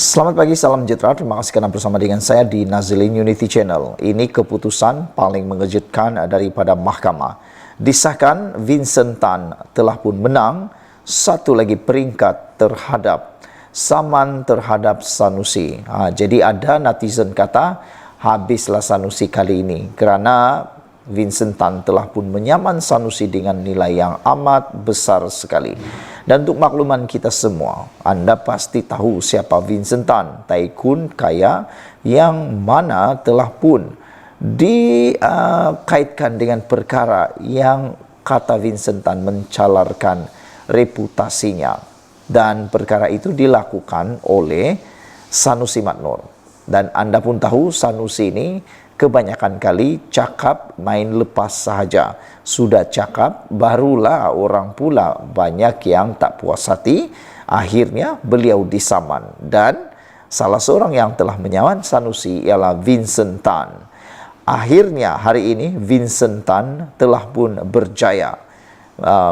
Selamat pagi, salam sejahtera. Terima kasih karena bersama dengan saya di Nazilin Unity Channel. Ini keputusan paling mengejutkan daripada mahkamah. Disahkan Vincent Tan telah pun menang satu lagi peringkat terhadap saman terhadap Sanusi. Jadi ada netizen kata habislah Sanusi kali ini kerana Vincent Tan telah pun menyaman Sanusi dengan nilai yang amat besar sekali. Dan untuk makluman kita semua, anda pasti tahu siapa Vincent Tan, tycoon kaya yang mana telah pun dikaitkan dengan perkara yang kata Vincent Tan mencalarkan reputasinya. Dan perkara itu dilakukan oleh Sanusi Madnor. Dan anda pun tahu Sanusi ini kebanyakan kali cakap main lepas sahaja. Sudah cakap, barulah orang pula banyak yang tak puas hati. Akhirnya beliau disaman. Dan salah seorang yang telah menyaman Sanusi ialah Vincent Tan. Akhirnya hari ini Vincent Tan telah pun berjaya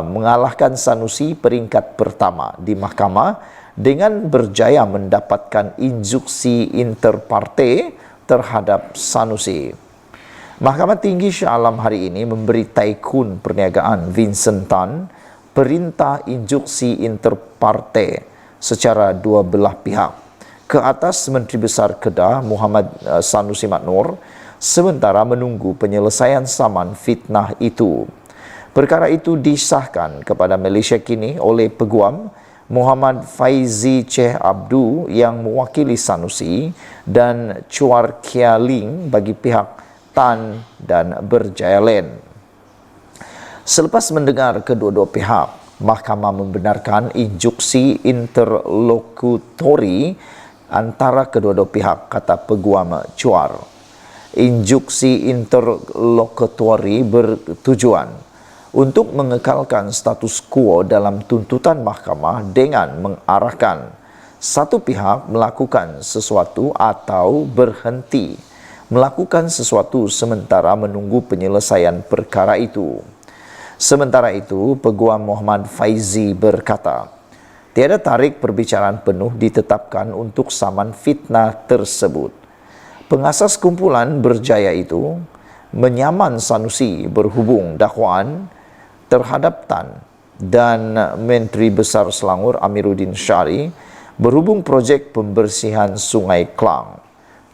mengalahkan Sanusi peringkat pertama di mahkamah dengan berjaya mendapatkan instruksi interpartai terhadap Sanusi. Mahkamah Tinggi Shah Alam hari ini memberi tycoon perniagaan Vincent Tan perintah instruksi interpartai secara dua belah pihak ke atas Menteri Besar Kedah Muhammad Sanusi Madnor sementara menunggu penyelesaian saman fitnah itu. Perkara itu disahkan kepada Malaysia kini oleh Peguam Muhammad Faizi Cheh Abdu yang mewakili Sanusi dan Chuar Kia Ling bagi pihak Tan dan Berjaya Land. Selepas mendengar kedua-dua pihak, mahkamah membenarkan instruksi interlokutori antara kedua-dua pihak, kata Peguam Chuar. Instruksi interlokutori bertujuan untuk mengekalkan status quo dalam tuntutan mahkamah dengan mengarahkan satu pihak melakukan sesuatu atau berhenti melakukan sesuatu sementara menunggu penyelesaian perkara itu. Sementara itu, Peguam Muhammad Faizi berkata, tiada tarik perbicaraan penuh ditetapkan untuk saman fitnah tersebut. Pengasas kumpulan Berjaya itu menyaman Sanusi berhubung dakwaan terhadap Tan dan Menteri Besar Selangor Amiruddin Syari berhubung projek pembersihan Sungai Klang.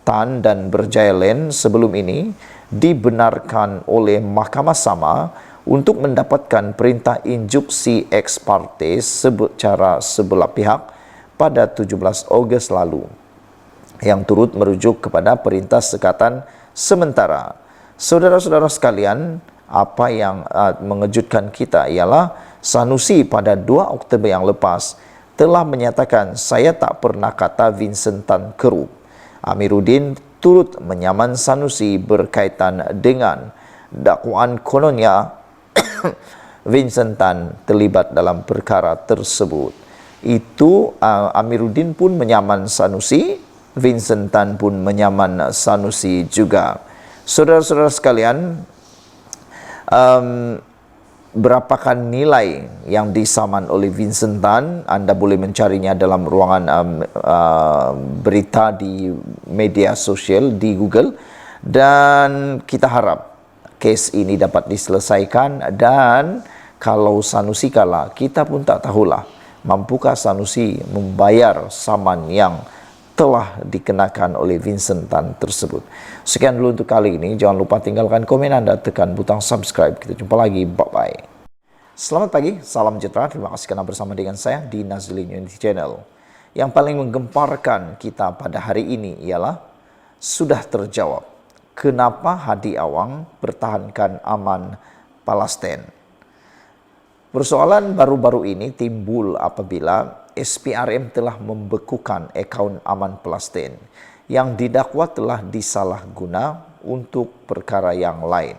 Tan dan Berjaya Land sebelum ini dibenarkan oleh Mahkamah Sama untuk mendapatkan perintah instruksi ex parte secara sebelah pihak pada 17 Ogos lalu yang turut merujuk kepada perintah sekatan sementara. Saudara-saudara sekalian, apa yang mengejutkan kita ialah Sanusi pada 2 Oktober yang lepas telah menyatakan saya tak pernah kata Vincent Tan kerup. Amiruddin turut menyaman Sanusi berkaitan dengan dakwaan kononnya Vincent Tan terlibat dalam perkara tersebut. Itu Amiruddin pun menyaman Sanusi, Vincent Tan pun menyaman Sanusi juga. Saudara-saudara sekalian, berapakah nilai yang disaman oleh Vincent Tan? Anda boleh mencarinya dalam ruangan berita di media sosial di Google. Dan kita harap kes ini dapat diselesaikan. Dan kalau Sanusi kalah, kita pun tak tahulah mampukah Sanusi membayar saman yang telah dikenakan oleh Vincent Tan tersebut. Sekian dulu untuk kali ini. Jangan lupa tinggalkan komen anda, tekan butang subscribe. Kita jumpa lagi. Bye-bye. Selamat pagi, salam sejahtera. Terima kasih karena bersama dengan saya di Nazilin Unity Channel. Yang paling menggemparkan kita pada hari ini ialah sudah terjawab kenapa Hadi Awang pertahankan aman Palestin. Persoalan baru-baru ini timbul apabila SPRM telah membekukan akaun aman Palestin yang didakwa telah disalahguna untuk perkara yang lain.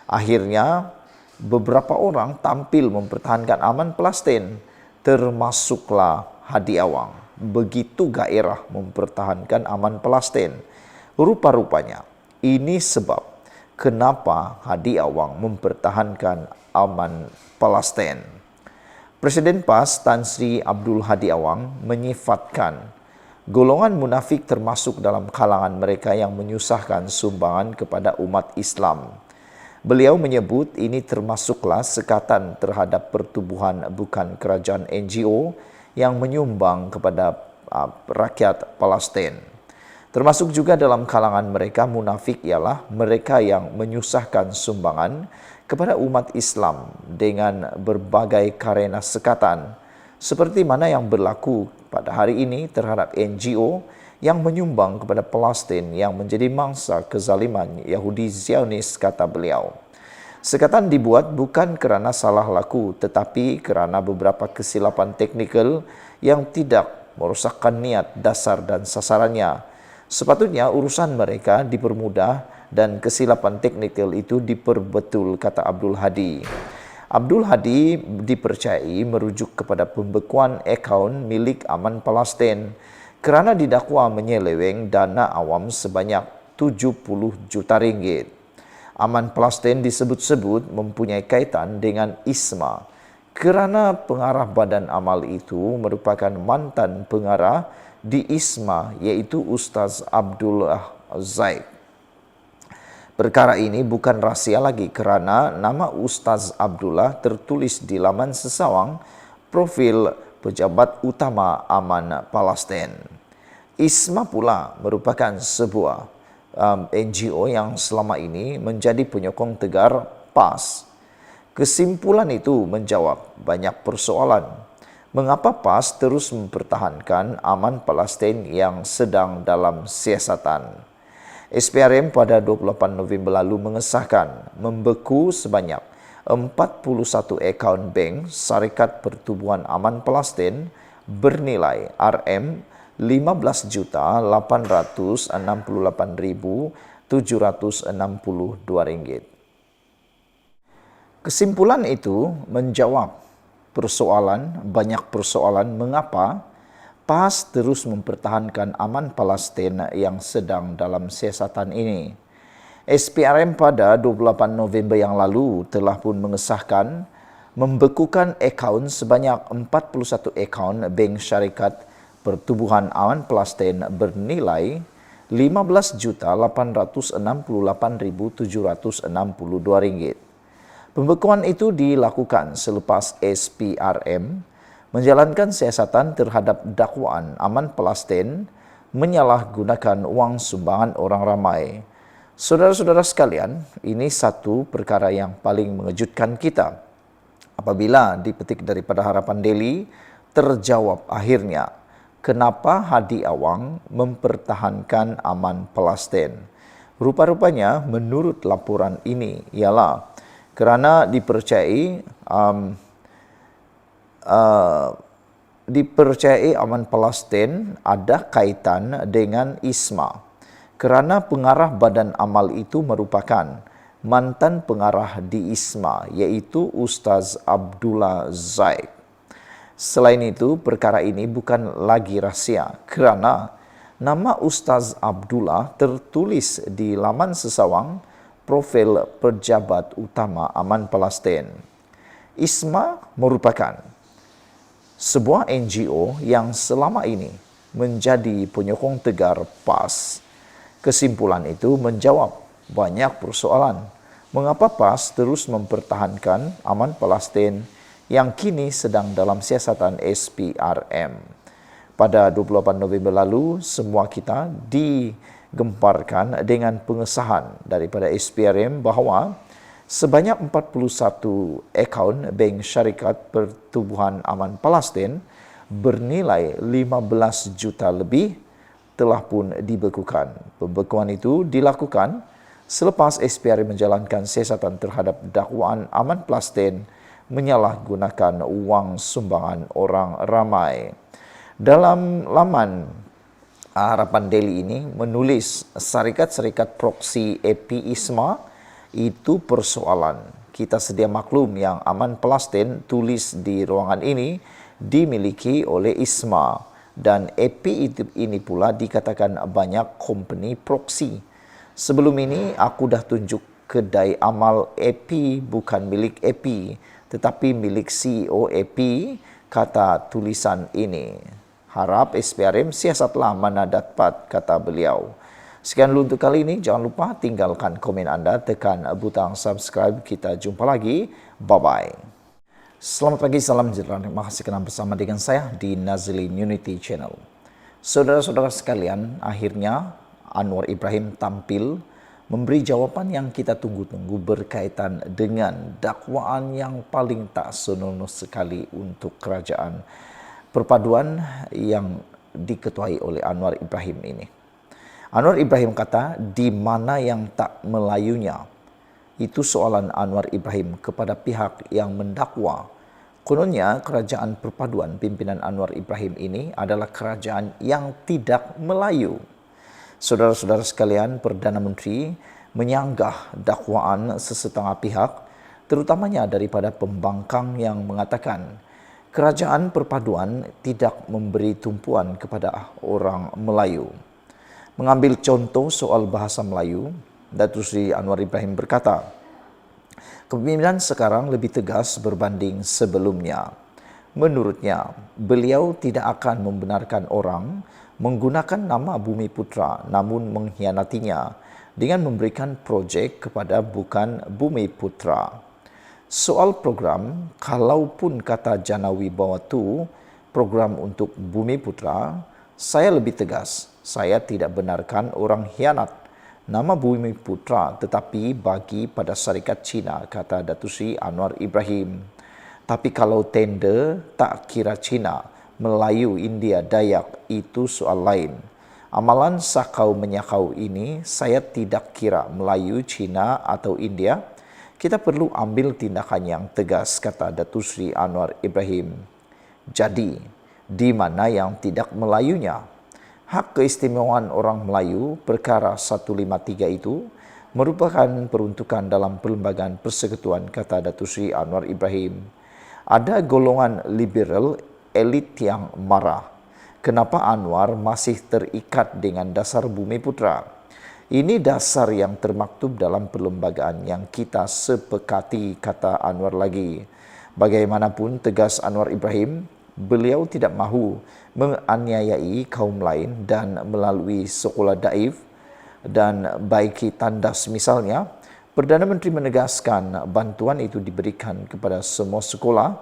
Akhirnya, beberapa orang tampil mempertahankan aman Palestin, termasuklah Hadi Awang. Begitu gairah mempertahankan aman Palestin. Rupa-rupanya, ini sebab kenapa Hadi Awang mempertahankan aman Palestin. Presiden PAS Tan Sri Abdul Hadi Awang menyifatkan Golongan munafik termasuk dalam kalangan mereka yang menyusahkan sumbangan kepada umat Islam. Beliau menyebut ini termasuklah sekatan terhadap pertubuhan bukan kerajaan NGO yang menyumbang kepada rakyat Palestin. Termasuk juga dalam kalangan mereka munafik ialah mereka yang menyusahkan sumbangan kepada umat Islam dengan berbagai karena sekatan, seperti mana yang berlaku pada hari ini terhadap NGO yang menyumbang kepada Palestin yang menjadi mangsa kezaliman Yahudi Zionis, kata beliau. Sekatan dibuat bukan kerana salah laku tetapi kerana beberapa kesilapan teknikal yang tidak merosakkan niat dasar dan sasarannya. Sepatutnya urusan mereka dipermudah dan kesilapan teknikal itu diperbetul, kata Abdul Hadi. Abdul Hadi dipercayai merujuk kepada pembekuan akaun milik Aman Palestin kerana didakwa menyeleweng dana awam sebanyak 70 juta ringgit. Aman Palestin disebut-sebut mempunyai kaitan dengan ISMA kerana pengarah badan amal itu merupakan mantan pengarah di ISMA iaitu Ustaz Abdullah Zaid. Perkara ini bukan rahsia lagi kerana nama Ustaz Abdullah tertulis di laman sesawang profil pejabat utama Aman Palestin. ISMA pula merupakan sebuah NGO yang selama ini menjadi penyokong tegar PAS. Kesimpulan itu menjawab banyak persoalan. Mengapa PAS terus mempertahankan Aman Palestin yang sedang dalam siasatan? SPRM pada 28 November lalu mengesahkan membeku sebanyak 41 akaun bank Syarikat Pertubuhan Aman Palestin bernilai RM15.868.762 ringgit. Kesimpulan itu menjawab banyak persoalan mengapa PAS terus mempertahankan Aman Palestin yang sedang dalam siasatan ini. SPRM pada 28 November yang lalu telah pun mengesahkan membekukan akaun sebanyak 41 akaun bank Syarikat Pertubuhan Aman Palestin bernilai RM15.868.762. Pembekuan itu dilakukan selepas SPRM menjalankan siasatan terhadap dakwaan Aman Palestin menyalahgunakan wang sumbangan orang ramai. Saudara-saudara sekalian, ini satu perkara yang paling mengejutkan kita. Apabila dipetik daripada Harapan Daily, terjawab akhirnya kenapa Hadi Awang mempertahankan Aman Palestin. Rupa-rupanya menurut laporan ini ialah kerana dipercayai Aman Palestin ada kaitan dengan ISMA kerana pengarah badan amal itu merupakan mantan pengarah di ISMA iaitu Ustaz Abdullah Zaid. Selain itu, perkara ini bukan lagi rahsia kerana nama Ustaz Abdullah tertulis di laman sesawang profil pejabat utama Aman Palestin. ISMA merupakan sebuah NGO yang selama ini menjadi penyokong tegar PAS. Kesimpulan itu menjawab banyak persoalan. Mengapa PAS terus mempertahankan Aman Palestin yang kini sedang dalam siasatan SPRM? Pada 28 November lalu, semua kita digemparkan dengan pengesahan daripada SPRM bahawa sebanyak 41 akaun bank Syarikat Pertubuhan Aman Palestin bernilai 15 juta lebih telah pun dibekukan. Pembekuan itu dilakukan selepas SPRM menjalankan siasatan terhadap dakwaan Aman Palestin menyalahgunakan wang sumbangan orang ramai. Dalam laman Harapan Daily ini menulis syarikat-syarikat proksi AP ISMA itu persoalan. Kita sedia maklum yang Aman Palestin tulis di ruangan ini dimiliki oleh ISMA dan AP ini pula dikatakan banyak company proksi. Sebelum ini aku dah tunjuk kedai amal AP bukan milik AP tetapi milik CEO AP, kata tulisan ini. Harap SPRM siasatlah mana dapat, kata beliau. Sekian dulu untuk kali ini. Jangan lupa tinggalkan komen anda, tekan butang subscribe. Kita jumpa lagi. Bye-bye. Selamat pagi, salam sejahtera. Terima kasih kerana bersama dengan saya di Nazlin Unity Channel. Saudara-saudara sekalian, akhirnya Anwar Ibrahim tampil memberi jawapan yang kita tunggu-tunggu berkaitan dengan dakwaan yang paling tak senonoh sekali untuk kerajaan perpaduan yang diketuai oleh Anwar Ibrahim ini. Anwar Ibrahim kata, di mana yang tak melayunya? Itu soalan Anwar Ibrahim kepada pihak yang mendakwa. Kononnya kerajaan perpaduan pimpinan Anwar Ibrahim ini adalah kerajaan yang tidak Melayu. Saudara-saudara sekalian, Perdana Menteri menyanggah dakwaan sesetengah pihak, terutamanya daripada pembangkang yang mengatakan kerajaan perpaduan tidak memberi tumpuan kepada orang Melayu. Mengambil contoh soal bahasa Melayu, Datuk Seri Anwar Ibrahim berkata, kepimpinan sekarang lebih tegas berbanding sebelumnya. Menurutnya, beliau tidak akan membenarkan orang menggunakan nama Bumi Putra namun mengkhianatinya dengan memberikan projek kepada bukan Bumi Putra. Soal program, kalaupun kata Janawi Bawatu program untuk Bumi Putra, saya lebih tegas. Saya tidak benarkan orang khianat nama Bumi Putra tetapi bagi pada syarikat Cina, kata Datuk Seri Anwar Ibrahim. Tapi kalau tender tak kira Cina, Melayu, India, Dayak, itu soal lain. Amalan sakau menyakau ini saya tidak kira Melayu, Cina atau India. Kita perlu ambil tindakan yang tegas, kata Datuk Seri Anwar Ibrahim. Jadi, di mana yang tidak Melayunya? Hak keistimewaan orang Melayu perkara 153 itu merupakan peruntukan dalam Perlembagaan Persekutuan, kata Datuk Seri Anwar Ibrahim. Ada golongan liberal elit yang marah. Kenapa Anwar masih terikat dengan dasar Bumi Putra? Ini dasar yang termaktub dalam perlembagaan yang kita sepekati, kata Anwar lagi. Bagaimanapun tegas Anwar Ibrahim, beliau tidak mahu menganiayai kaum lain dan melalui sekolah daif dan baiki tandas misalnya, Perdana Menteri menegaskan bantuan itu diberikan kepada semua sekolah,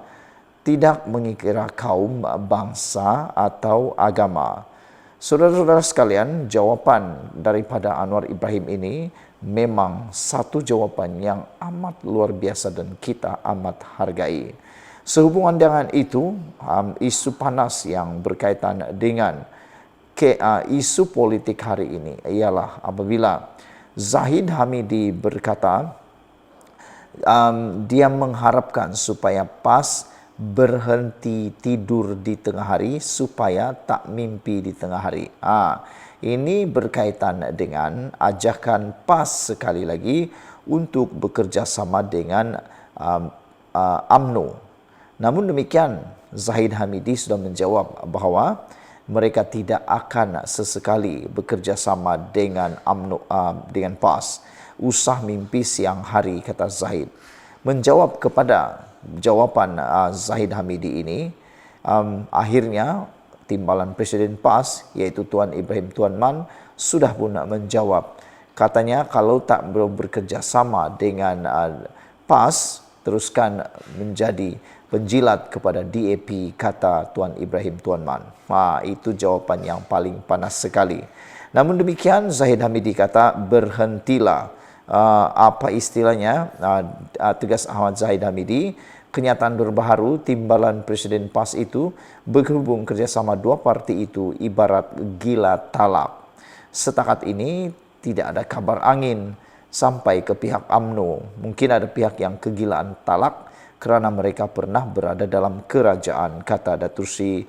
tidak mengikira kaum, bangsa atau agama. Saudara-saudara sekalian, jawapan daripada Anwar Ibrahim ini memang satu jawapan yang amat luar biasa dan kita amat hargai. Sehubungan dengan itu, isu panas yang berkaitan dengan isu politik hari ini ialah apabila Zahid Hamidi berkata dia mengharapkan supaya PAS berhenti tidur di tengah hari supaya tak mimpi di tengah hari. Ini berkaitan dengan ajakan PAS sekali lagi untuk bekerjasama dengan UMNO. Namun demikian, Zahid Hamidi sudah menjawab bahawa mereka tidak akan sesekali bekerjasama dengan UMNO, dengan PAS. Usah mimpi siang hari, kata Zahid. Menjawab kepada jawapan Zahid Hamidi ini, akhirnya timbalan Presiden PAS iaitu Tuan Ibrahim Tuan Man sudah pun menjawab. Katanya kalau tak bekerjasama dengan PAS, teruskan menjadi penjilat kepada DAP, kata Tuan Ibrahim Tuan Man. Itu jawapan yang paling panas sekali. Namun demikian, Zahid Hamidi kata berhentilah. Apa istilahnya? Tegas Ahmad Zahid Hamidi, kenyataan berbaharu timbalan Presiden PAS itu berhubung kerjasama dua parti itu ibarat gila talak. Setakat ini tidak ada kabar angin sampai ke pihak UMNO. Mungkin ada pihak yang kegilaan talak kerana mereka pernah berada dalam kerajaan, kata Datuk Seri,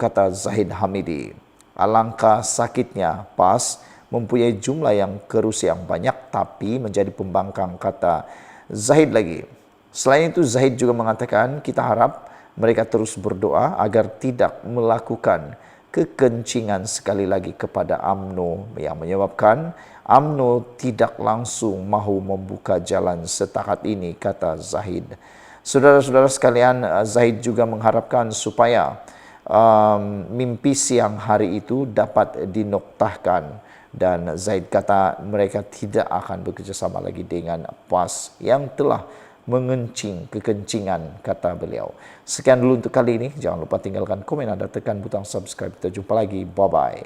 kata Zahid Hamidi. Alangkah sakitnya PAS mempunyai jumlah yang kerusi yang banyak tapi menjadi pembangkang, kata Zahid lagi. Selain itu, Zahid juga mengatakan kita harap mereka terus berdoa agar tidak melakukan kekencingan sekali lagi kepada UMNO yang menyebabkan UMNO tidak langsung mahu membuka jalan setakat ini, kata Zahid. Saudara-saudara sekalian, Zahid juga mengharapkan supaya mimpi siang hari itu dapat dinoktahkan, dan Zaid kata mereka tidak akan bekerjasama lagi dengan PAS yang telah mengencing kekencingan, kata beliau. Sekian dulu untuk kali ini. Jangan lupa tinggalkan komen Anda, tekan butang subscribe. Kita jumpa lagi. Bye-bye.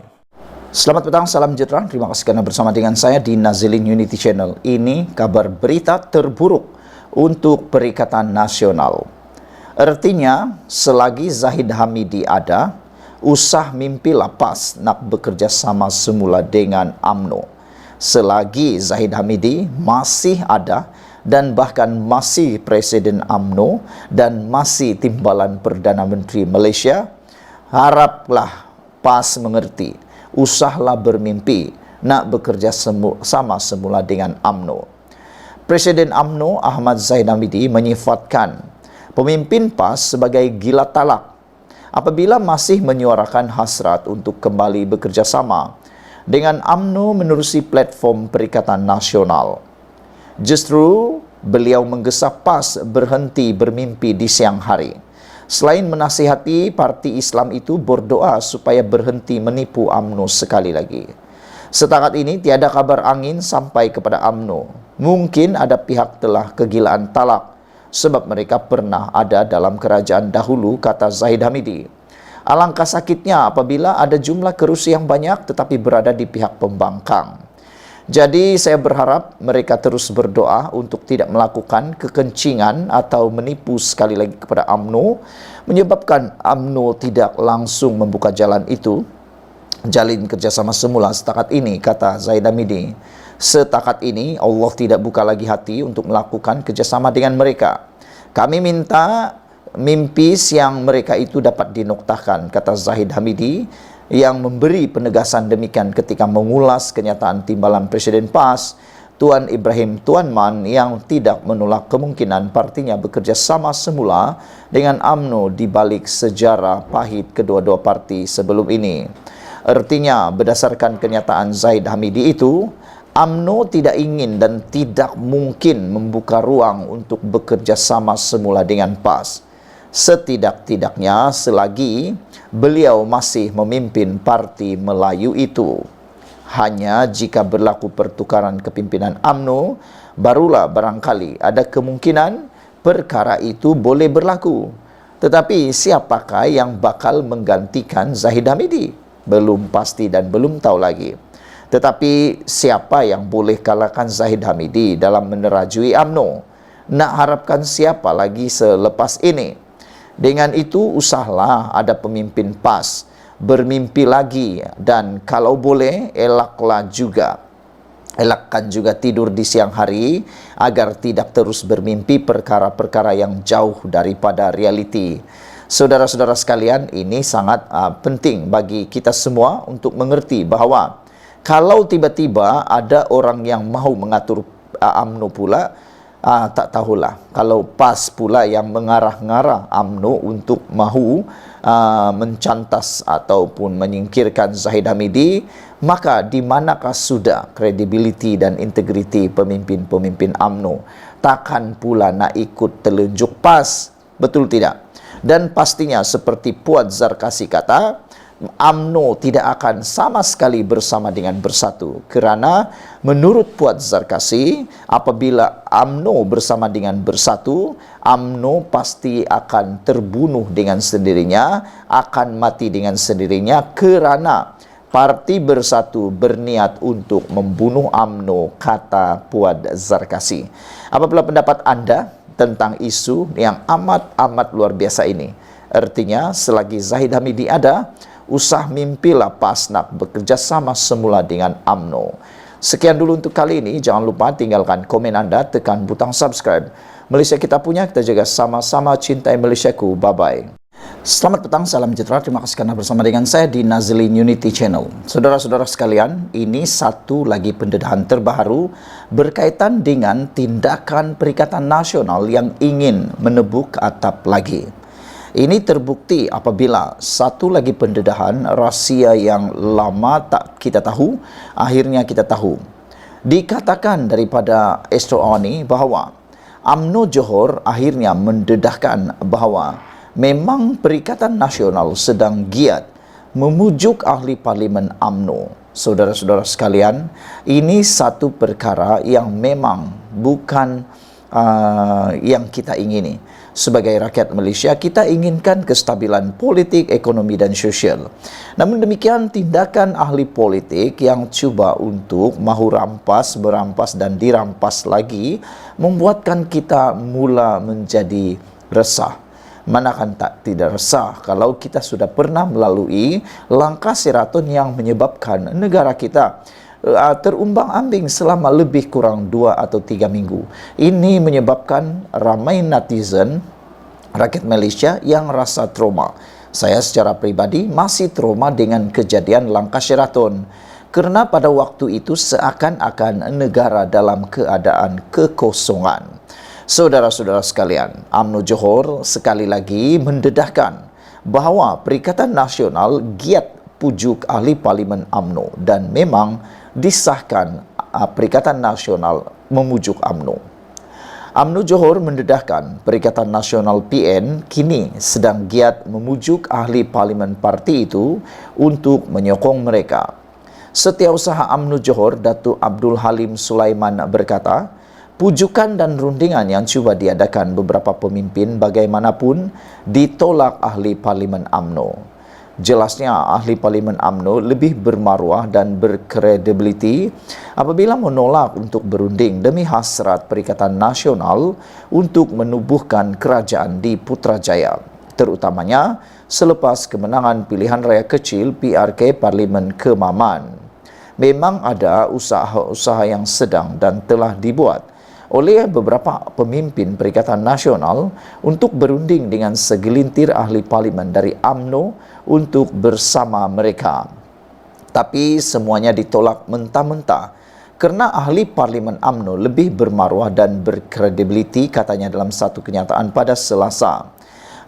Selamat petang, salam sejahtera. Terima kasih karena bersama dengan saya di Nazilin Unity Channel. Ini kabar berita terburuk untuk Perikatan Nasional. Artinya, selagi Zahid Hamidi ada, usah mimpi lapas nak bekerja sama semula dengan UMNO. Selagi Zahid Hamidi masih ada dan bahkan masih Presiden UMNO dan masih Timbalan Perdana Menteri Malaysia, haraplah PAS mengerti, usahlah bermimpi nak bekerja sama semula dengan UMNO. Presiden UMNO Ahmad Zahid Hamidi menyifatkan pemimpin PAS sebagai gila talak apabila masih menyuarakan hasrat untuk kembali bekerja sama dengan UMNO menerusi platform Perikatan Nasional. Justru beliau menggesa PAS berhenti bermimpi di siang hari. Selain menasihati parti Islam itu berdoa supaya berhenti menipu UMNO sekali lagi. Setakat ini tiada kabar angin sampai kepada UMNO. Mungkin ada pihak telah kegilaan talak sebab mereka pernah ada dalam kerajaan dahulu, kata Zahid Hamidi. Alangkah sakitnya apabila ada jumlah kerusi yang banyak tetapi berada di pihak pembangkang. Jadi saya berharap mereka terus berdoa untuk tidak melakukan kekencingan atau menipu sekali lagi kepada UMNO, menyebabkan UMNO tidak langsung membuka jalan itu. Jalin kerjasama semula setakat ini, kata Zahid Hamidi. Setakat ini Allah tidak buka lagi hati untuk melakukan kerjasama dengan mereka. Kami minta mimpi siang mereka itu dapat dinoktahkan, kata Zahid Hamidi, yang memberi penegasan demikian ketika mengulas kenyataan Timbalan Presiden PAS, Tuan Ibrahim Tuan Man, yang tidak menolak kemungkinan partinya bekerja sama semula dengan UMNO di balik sejarah pahit kedua-dua parti sebelum ini. Artinya, berdasarkan kenyataan Zahid Hamidi itu, UMNO tidak ingin dan tidak mungkin membuka ruang untuk bekerja sama semula dengan PAS. Setidak-tidaknya selagi beliau masih memimpin parti Melayu itu. Hanya jika berlaku pertukaran kepimpinan UMNO, barulah barangkali ada kemungkinan perkara itu boleh berlaku. Tetapi siapakah yang bakal menggantikan Zahid Hamidi? Belum pasti dan belum tahu lagi. Tetapi siapa yang boleh kalahkan Zahid Hamidi dalam menerajui UMNO? Nak harapkan siapa lagi selepas ini? Dengan itu usahlah ada pemimpin PAS bermimpi lagi, dan kalau boleh elakkan juga tidur di siang hari agar tidak terus bermimpi perkara-perkara yang jauh daripada realiti. Saudara-saudara sekalian, ini sangat penting bagi kita semua untuk mengerti bahawa kalau tiba-tiba ada orang yang mahu mengatur UMNO pula, tak tahulah. Kalau PAS pula yang mengarah-ngarah UMNO untuk mahu mencantas ataupun menyingkirkan Zahid Hamidi, maka di manakah sudah kredibiliti dan integriti pemimpin-pemimpin UMNO? Takkan pula nak ikut telunjuk PAS, betul tidak? Dan pastinya seperti Puan Zarkasi kata, UMNO tidak akan sama sekali bersama dengan Bersatu, kerana menurut Puan Zarkasi, apabila UMNO bersama dengan Bersatu, UMNO pasti akan terbunuh dengan sendirinya, akan mati dengan sendirinya, kerana Parti Bersatu berniat untuk membunuh UMNO, kata Puan Zarkasi. Apabila pendapat anda tentang isu yang amat luar biasa ini? Artinya selagi Zahid Hamidi ada, usah mimpilah PAS nak bekerja sama semula dengan UMNO. Sekian dulu untuk kali ini. Jangan lupa tinggalkan komen anda, tekan butang subscribe. Malaysia kita punya, kita jaga sama-sama, cintai Malaysiaku. Bye-bye. Selamat petang, salam sejahtera. Terima kasih karena bersama dengan saya di Nazilin Unity Channel. Saudara-saudara sekalian, ini satu lagi pendedahan terbaru berkaitan dengan tindakan Perikatan Nasional yang ingin menebuk atap lagi. Ini terbukti apabila satu lagi pendedahan rahsia yang lama tak kita tahu, akhirnya kita tahu. Dikatakan daripada Astro Awani bahawa UMNO Johor akhirnya mendedahkan bahawa Memang Perikatan Nasional sedang giat memujuk ahli parlimen UMNO. Saudara-saudara sekalian, ini satu perkara yang memang bukan yang kita ingini. Sebagai rakyat Malaysia, kita inginkan kestabilan politik, ekonomi dan sosial. Namun demikian, tindakan ahli politik yang cuba untuk mahu merampas dan dirampas lagi membuatkan kita mula menjadi resah. Manakan tidak resah kalau kita sudah pernah melalui langkah Sheraton yang menyebabkan negara kita terumbang-ambing selama lebih kurang 2 atau 3 minggu. Ini menyebabkan ramai netizen rakyat Malaysia yang rasa trauma. Saya secara pribadi masih trauma dengan kejadian langkah Sheraton. Kerana pada waktu itu seakan-akan negara dalam keadaan kekosongan. Saudara-saudara sekalian, UMNO Johor sekali lagi mendedahkan bahawa Perikatan Nasional giat pujuk ahli parlimen UMNO dan memang disahkan Perikatan Nasional memujuk UMNO. UMNO Johor mendedahkan Perikatan Nasional PN kini sedang giat memujuk ahli parlimen parti itu untuk menyokong mereka. Setiausaha UMNO Johor, Datuk Abdul Halim Sulaiman berkata, pujukan dan rundingan yang cuba diadakan beberapa pemimpin bagaimanapun ditolak ahli parlimen UMNO. Jelasnya ahli parlimen UMNO lebih bermaruah dan berkredibiliti apabila menolak untuk berunding demi hasrat Perikatan Nasional untuk menubuhkan kerajaan di Putrajaya, terutamanya selepas kemenangan pilihan raya kecil PRK Parlimen Kemaman. Memang ada usaha-usaha yang sedang dan telah dibuat oleh beberapa pemimpin Perikatan Nasional untuk berunding dengan segelintir ahli parlimen dari UMNO untuk bersama mereka. Tapi semuanya ditolak mentah-mentah kerana ahli parlimen UMNO lebih bermaruah dan berkredibiliti, katanya dalam satu kenyataan pada Selasa.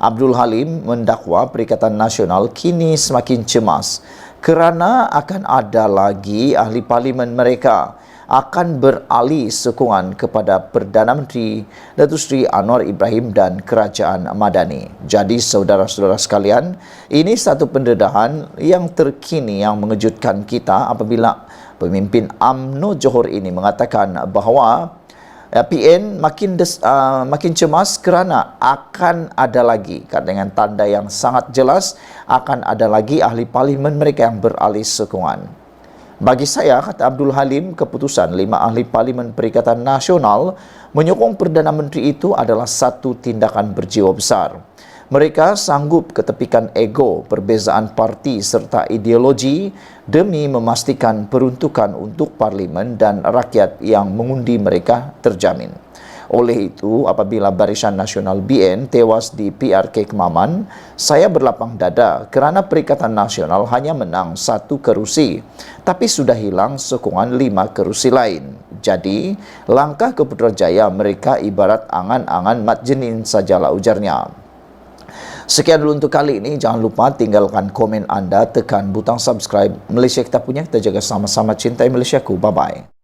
Abdul Halim mendakwa Perikatan Nasional kini semakin cemas kerana akan ada lagi ahli parlimen mereka akan beralih sokongan kepada Perdana Menteri Datuk Seri Anwar Ibrahim dan Kerajaan Madani. Jadi saudara-saudara sekalian, ini satu pendedahan yang terkini yang mengejutkan kita apabila pemimpin UMNO Johor ini mengatakan bahawa PN makin cemas kerana akan ada lagi, dengan tanda yang sangat jelas, akan ada lagi ahli parlimen mereka yang beralih sokongan. Bagi saya, kata Abdul Halim, keputusan 5 ahli parlimen Perikatan Nasional menyokong Perdana Menteri itu adalah satu tindakan berjiwa besar. Mereka sanggup ketepikan ego, perbezaan parti serta ideologi demi memastikan peruntukan untuk parlimen dan rakyat yang mengundi mereka terjamin. Oleh itu, apabila Barisan Nasional BN tewas di PRK Kemaman, saya berlapang dada kerana Perikatan Nasional hanya menang 1 kerusi, tapi sudah hilang sokongan 5 kerusi lain. Jadi, langkah ke Putrajaya mereka ibarat angan-angan mat jenin sajalah, ujarnya. Sekian dulu untuk kali ini. Jangan lupa tinggalkan komen anda, tekan butang subscribe. Malaysia kita punya, kita jaga sama-sama cintai Malaysiaku. Bye-bye.